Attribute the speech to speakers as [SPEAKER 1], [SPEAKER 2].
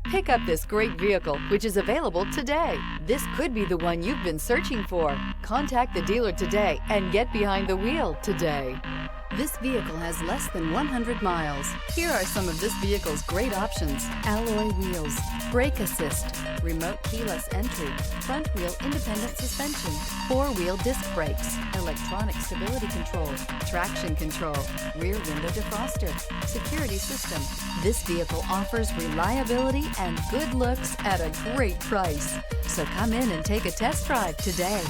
[SPEAKER 1] Pick up this great vehicle, which is available today. This could be the one you've been searching for. Contact the dealer today and get behind the wheel today. This vehicle has less than 100 miles. Here are some of this vehicle's great options: alloy wheels, brake assist, remote keyless entry, front wheel independent suspension, four-wheel disc brakes, electronic stability control, traction control, rear window defroster, security system. This vehicle offers reliability and good looks at a great price. So come in and take a test drive today.